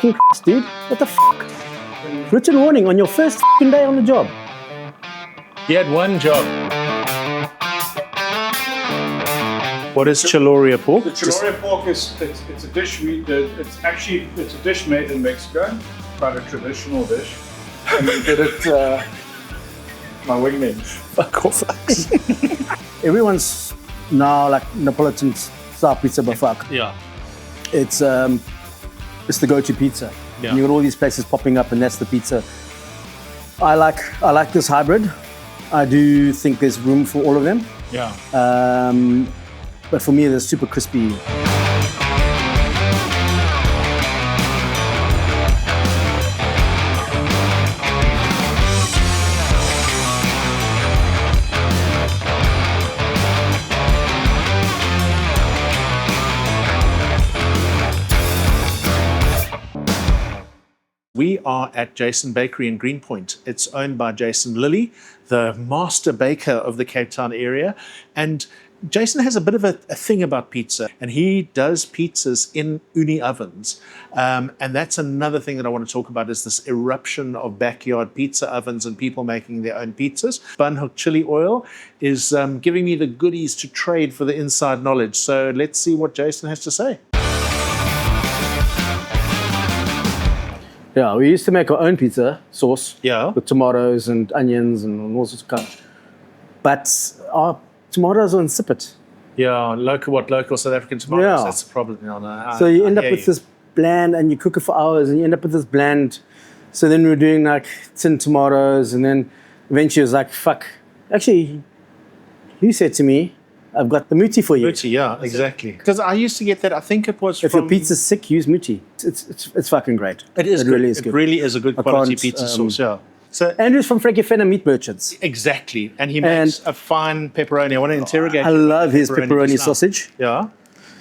fucking crust, dude. What the fuck? Written warning on your first fucking day on the job. You had one job. What is Chilloria pork? The Chilloria pork it's a dish it's a dish made in Mexico, quite a traditional dish. And we did it my wingman. Fuck off. Everyone's now like Neapolitan style pizza, but fuck. Yeah. It's the go-to pizza. Yeah. And you got all these places popping up, and that's the pizza. I like this hybrid. I do think there's room for all of them. Yeah. But for me, they're super crispy. We are at Jason Bakery in Greenpoint. It's owned by Jason Lilley, the master baker of the Cape Town area. And Jason has a bit of a thing about pizza, and he does pizzas in uni ovens. And that's another thing that I want to talk about, is this eruption of backyard pizza ovens and people making their own pizzas. Banhoek Chilli Oil is giving me the goodies to trade for the inside knowledge. So let's see what Jason has to say. Yeah, we used to make our own pizza sauce. Yeah. With tomatoes and onions and all sorts of stuff. But our tomatoes are insipid. Yeah, local South African tomatoes. Yeah. That's the problem. No, So you end up hear with this bland, and you cook it for hours, and you end up with this bland. So then we're doing like tin tomatoes, and then eventually it was like, fuck. Actually, you said to me, I've got the muti for you. Muti, yeah, exactly. Because I used to get that. I think it was If from. your pizza's sick, use muti. It's fucking great. It is. It good. really is good. It really is a good I quality can't, pizza sauce. Yeah. So Andrew's from Frankie Fenner Meat Merchants. exactly, and he makes a fine pepperoni. I want to interrogate. I you love about his pepperoni just now. sausage. Yeah.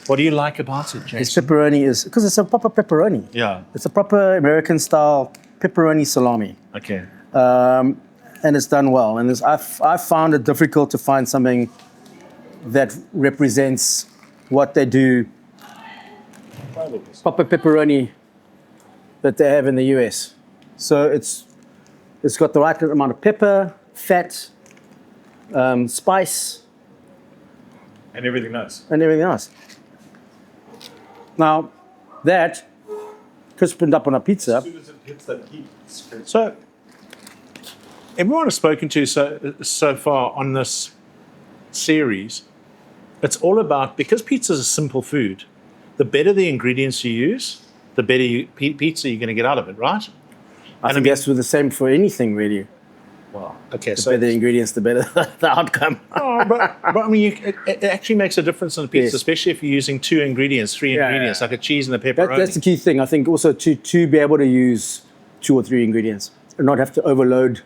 What do you like about it, Jason? His pepperoni is, because it's a proper pepperoni. Yeah. It's a proper American style pepperoni salami. Okay. And it's done well. And I've found it difficult to find something that represents what they do, proper pepperoni that they have in the US. So it's got the right amount of pepper, fat, spice, And everything nice. and everything else. Now, that crispened up on a pizza. As soon as it hits that heat, it's great. So, everyone I've spoken to so far on this series, it's all about, because pizza is a simple food, the better the ingredients you use, the better pizza you're going to get out of it, right? I think that's the same for anything, really. Wow. Okay, The so better the ingredients, the better the outcome. but I mean, it actually makes a difference on a pizza, Yes. especially if you're using three ingredients, like a cheese and a pepperoni. That's the key thing. I think also to be able to use 2 or 3 ingredients and not have to overload.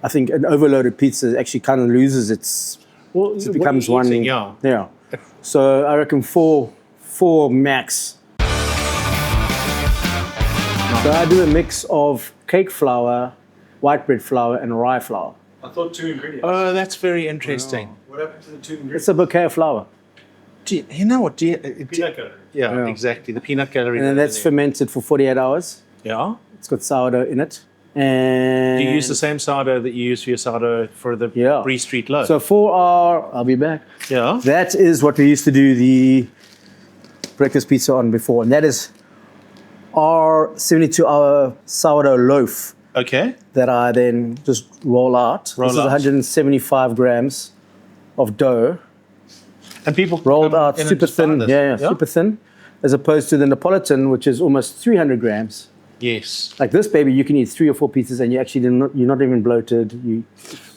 I think an overloaded pizza actually kind of loses its. Well, It what becomes are you one. eating? Yeah. Yeah. So I reckon four max. So I do a mix of cake flour, white bread flour, and rye flour. I thought 2 ingredients. Oh, that's very interesting. What happened to the 2 ingredients? It's a bouquet of flour. You know what? Peanut butter. Yeah, exactly. The peanut gallery. And then that's fermented for 48 hours. Yeah. It's got sourdough in it. And Do you use the same sourdough that you use for your sourdough for the Yeah. Bree Street loaf? So for I'll be back. yeah. That is what we used to do the breakfast pizza on before. And that is our 72-hour sourdough loaf Okay. that I then just roll out. Roll This is out. 175 grams of dough. And people Rolled come out in and super just buy thin. this. Yeah, super thin. As opposed to the Neapolitan, which is almost 300 grams. Yes. Like this baby, you can eat 3 or 4 pizzas and you're not even bloated.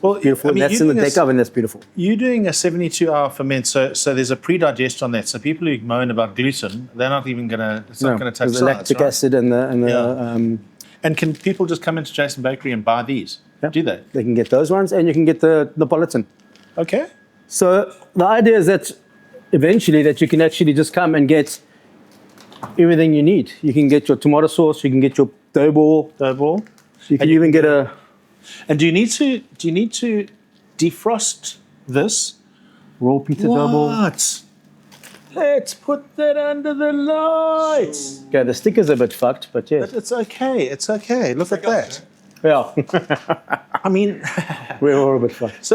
Well, Beautiful. I mean, That's you're in the doing deck oven. That's beautiful. You're doing a 72-hour ferment, so there's a pre-digest on that. So people who moan about gluten, they're not even gonna. It's not gonna touch There's the sides, lactic right? acid and the Yeah. And can people just come into Jason Bakery and buy these? Yeah. Do they? they can get those ones, and you can get the Neapolitan. Okay. So the idea is that eventually that you can actually just come and get everything you need. You can get your tomato sauce, you can get your dough ball, Dough ball. you can And you even get a. And do you need to defrost this? Raw pizza dough ball. What? Let's put that under the lights. Okay, the sticker's a bit fucked, but yes. But it's okay. It's okay. Look at that. Yeah. I mean, We're all a bit fucked.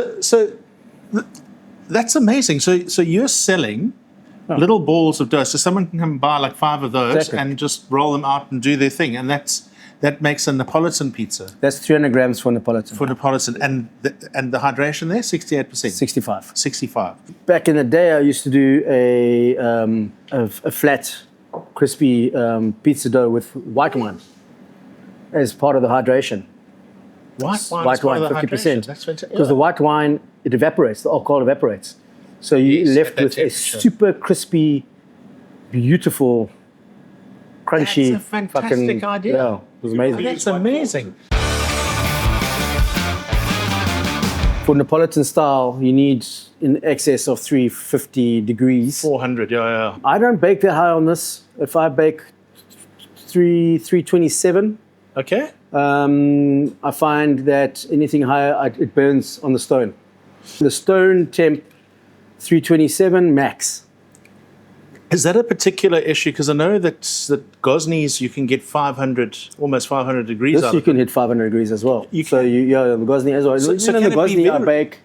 That's amazing. So you're selling little balls of dough. So someone can come and buy like 5 of those Exactly. and just roll them out and do their thing. And that makes a Neapolitan pizza That's 300 grams for Neapolitan. for Neapolitan. And the hydration there, 68%. 65. 65. Back in the day, I used to do a flat, crispy pizza dough with white wine as part of the hydration. White wine, White wine, 50%. That's fantastic. Because the white wine, it evaporates, the alcohol evaporates. So you're Yes, left at that with a temperature. super crispy, beautiful, crunchy. That's a fantastic fucking, idea. Yeah, it was amazing. That's amazing. For Neapolitan style, you need in excess of 350 degrees. 400, yeah. I don't bake that high on this. If I bake 327, Okay. I find that anything higher, it burns on the stone. The stone temp, 327 max. Is that a particular issue? Because I know that Gosney's you can get 500, almost 500 degrees This out you of can it. hit 500 degrees as well. You So the Gosney as well. So Even in can the it be Gosney, I very- bake.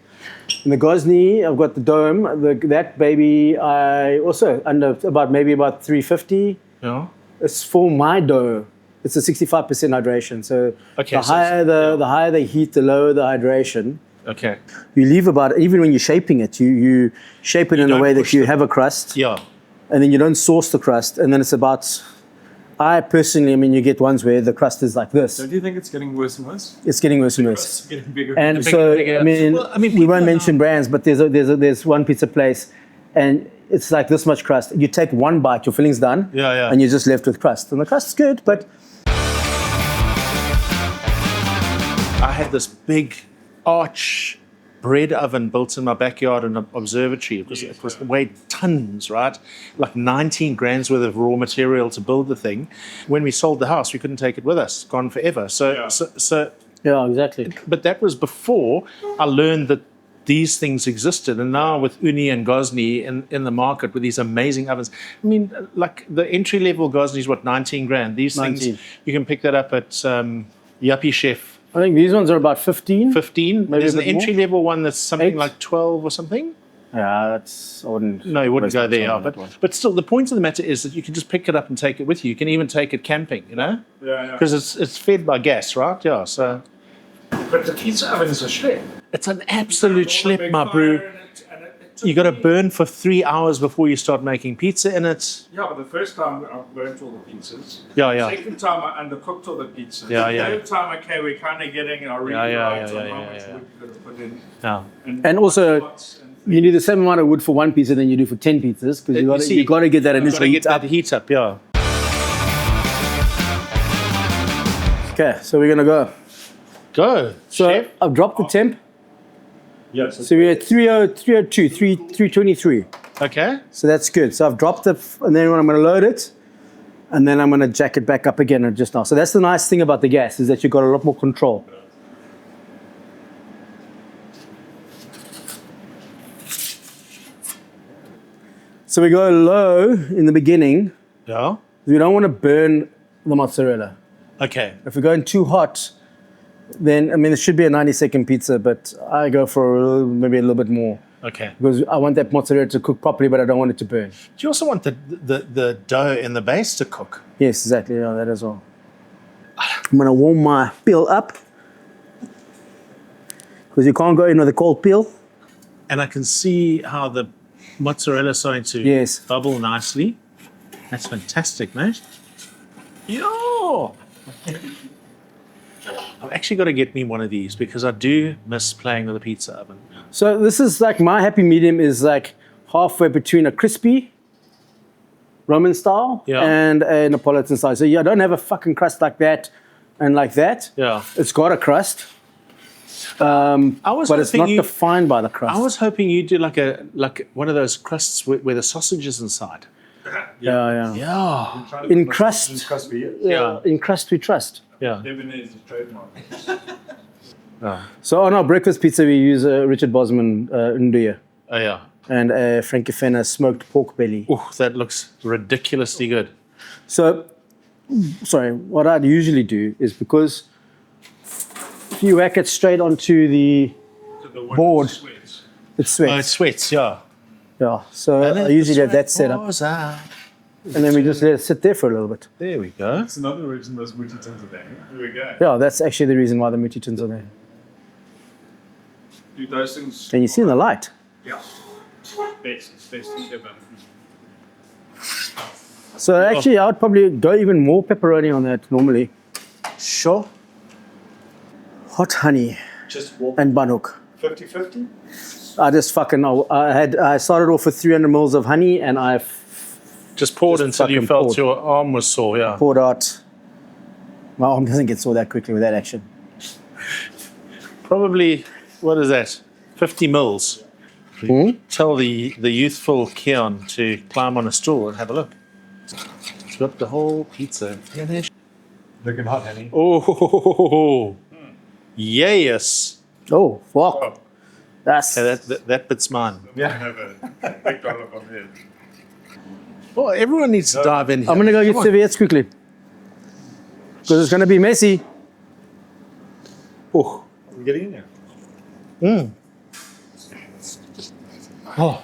In the Gosney, I've got the dome. That baby, I also under maybe about 350. Yeah. It's for my dough. It's a 65% hydration. So Okay, the so higher the higher the heat, the lower the hydration. Okay. You leave about, even when you're shaping it, you shape it in a don't way that push you have a crust, Yeah. and then you don't sauce the crust, and then it's about. I personally, you get ones where the crust is like this. Don't you think it's getting worse and worse? It's getting worse and worse. It's getting bigger. And bigger- so, bigger- I mean, Well, we people won't are mention brands, but there's one pizza place, and it's like this much crust. You take one bite, your filling's done, Yeah. and you're just left with crust. And the crust is good, but I had this big arch bread oven built in my backyard in an observatory. It was weighed tons, right? Like 19 grams worth of raw material to build the thing. When we sold the house, we couldn't take it with us. Gone forever. So yeah, exactly. but that was before I learned that these things existed. And now with Uni and Gosney in the market with these amazing ovens, I mean, like the entry-level Gosney is what, 19 grand? These 19. things, you can pick that up at Yuppie Chef, I think these ones are about 15. 15. Maybe There's a an bit more. entry-level one that's something 8. like 12 or something. Yeah, that's. I wouldn't. No, you wouldn't waste go my there. time on that But, one. but still, the point of the matter is that you can just pick it up and take it with you. You can even take it camping, you know? Yeah. Because it's fed by gas, right? Yeah, so But the pizza oven is a schlep. it's an absolute schlep, my brew. You got to burn for 3 hours before you start making pizza in it. Yeah, but the first time I burnt all the pizzas. Yeah. Second time I undercooked all the pizzas. Yeah. Third time, okay, we're kind of getting our read Yeah, right on yeah, how yeah, much yeah. wood you're going to put in. Yeah. And also, pots and- you need the same amount of wood for one pizza than you do for 10 pizzas because see, you got to get that You've initial got to heat get that up. heat up, yeah. Okay, so we're gonna go. Go, So chef. I've dropped the temp. Yes. So we're at 302, 323. Okay. So that's good. So I've dropped it, and then I'm going to load it, and then I'm going to jack it back up again and just now. So that's the nice thing about the gas is that you've got a lot more control. So we go low in the beginning. Yeah. We don't want to burn the mozzarella. Okay. If we're going too hot, then it should be a 90-second pizza, but I go for maybe a little bit more. Okay. Because I want that mozzarella to cook properly, but I don't want it to burn. Do you also want the dough in the base to cook? Yes, exactly. Yeah, that as well. I'm going to warm my peel up. Because you can't go in with a cold peel. And I can see how the mozzarella is starting to Yes. bubble nicely. That's fantastic, mate. Yo! I've actually got to get me one of these because I do miss playing with a pizza oven. So this is like my happy medium is like halfway between a crispy Roman style Yeah. and a Neapolitan style. So I don't have a fucking crust like that and like that. Yeah. It's got a crust. I was But it's hoping not defined by the crust. I was hoping you'd do like one of those crusts where the sausage is inside. yeah. Yeah. In crust. Yeah. In crust we trust. Yeah. Lebanese is trademark. Oh, So on our breakfast pizza we use Richard Bosman Nduya. yeah. and a Frankifena smoked pork belly. Oh, that looks ridiculously good. So, sorry, what I'd usually do is because if you whack it straight onto the board, it sweats. Oh, it sweats, yeah. Yeah, so I usually have that set up. And then we just let it sit there for a little bit. There we go. That's another reason those mutti tins are there. Here we go. Yeah, that's actually the reason why the mutti tins are there. Do those things. Can you see in the light? Yeah. Best thing ever. So actually, I would probably go even more pepperoni on that normally. Sure. Hot honey Just walk and Banhoek. 50-50? I started off with 300 mils of honey, and I Just poured Just until you fucking felt poured. your arm was sore, yeah. poured out. My arm doesn't get sore that quickly with that action. Probably, what is that? 50 mils. Tell the youthful Keon to climb on a stool and have a look. It's got the whole pizza. Looking hot, honey. Oh, yes. Oh, fuck. That's Okay, that bit's mine. Yeah. Have a big dollop on there. Oh, everyone needs to dive in here. I'm gonna go get serviettes quickly because it's gonna be messy. Oh, We're getting in there. oh.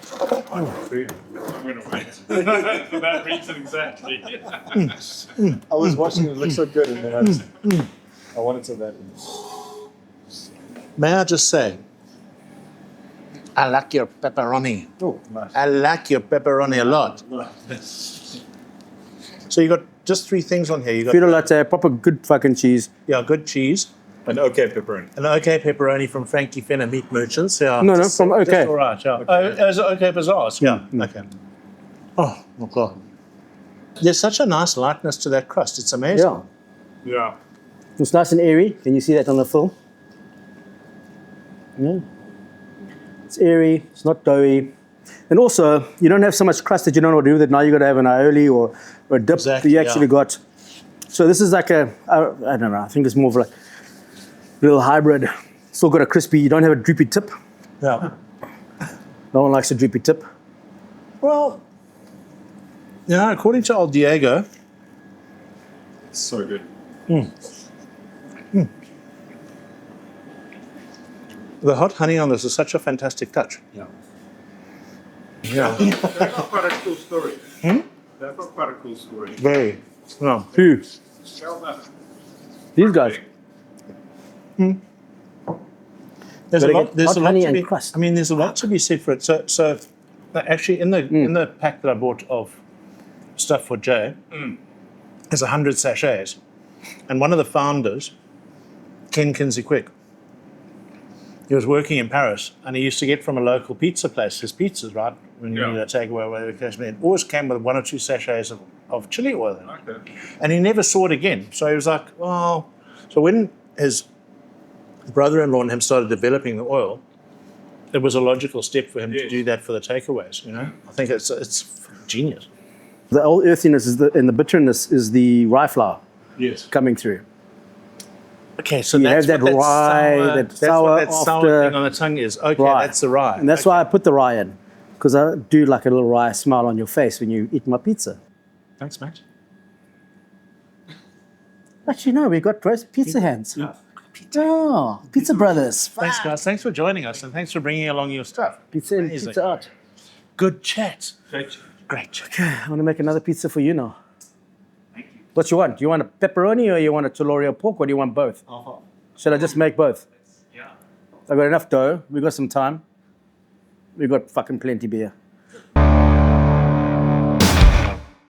I'm going to wait. For that reason exactly. I was watching it look so good, and then I wanted to that. May I just say, I like your pepperoni. Oh, nice. I like your pepperoni a lot. So you got just 3 things on here. You got Filo latte, proper good fucking cheese. good cheese, An okay pepperoni. an okay pepperoni from Frankifena Meat Merchants. Yeah, No, just- from OK. Just all right, yeah. As okay bazaars. Yeah, okay. Oh, my God. There's such a nice lightness to that crust. It's amazing. Yeah, Yeah. it's nice and airy. Can you see that on the film? Yeah. It's airy. It's not doughy. And also, you don't have so much crust that you don't know what to do with it. Now you got to have an aioli or a dip Exactly, that you actually yeah. got. So this is like I don't know. I think it's more of like a little hybrid. Still got a crispy. You don't have a droopy tip. Yeah. No one likes a droopy tip. Well, according to old Diego, It's so good. the hot honey on this is such a fantastic touch. Yeah. Yeah. That's got quite a cool story. That's got quite a cool story. Very. No. Who? Tell that. These guys. There's Gotta a lot. get There's hot a lot honey to and be. crust. I mean, there's a lot to be said for it. So actually, in the pack that I bought of stuff for Jay, there's 100 sachets, and one of the founders, Ken Kinsey Quick, he was working in Paris, and he used to get from a local pizza place his pizzas, right? When you need a takeaway, whatever the case may be. It always came with 1 or 2 sachets of chili oil in it. Okay. And he never saw it again. So he was like, well, so when his brother-in-law and him started developing the oil, it was a logical step for him to do that for the takeaways, you know? I think it's genius. The old earthiness and the bitterness is the rye flour Yes. coming through. Okay, so You that's have what that rye, that that's sour what that sour after thing on the tongue is. Okay, rye. that's the rye. And that's why I put the rye in, because I do like a little rye smile on your face when you eat my pizza. Thanks, mate. Actually, no, we got roast pizza hands. Yeah. Oh, Pizza Brothers. Thanks, guys. Thanks for joining us, and thanks for bringing along your stuff. Pizza in, Amazing. pizza out. Good chat. Great. Great chat. Okay, I want to make another pizza for you now. What you want? Do you want a pepperoni or you want a Tolorio pork, or do you want both? Should I just make both? Yeah. I got enough dough. We got some time. We got fucking plenty beer.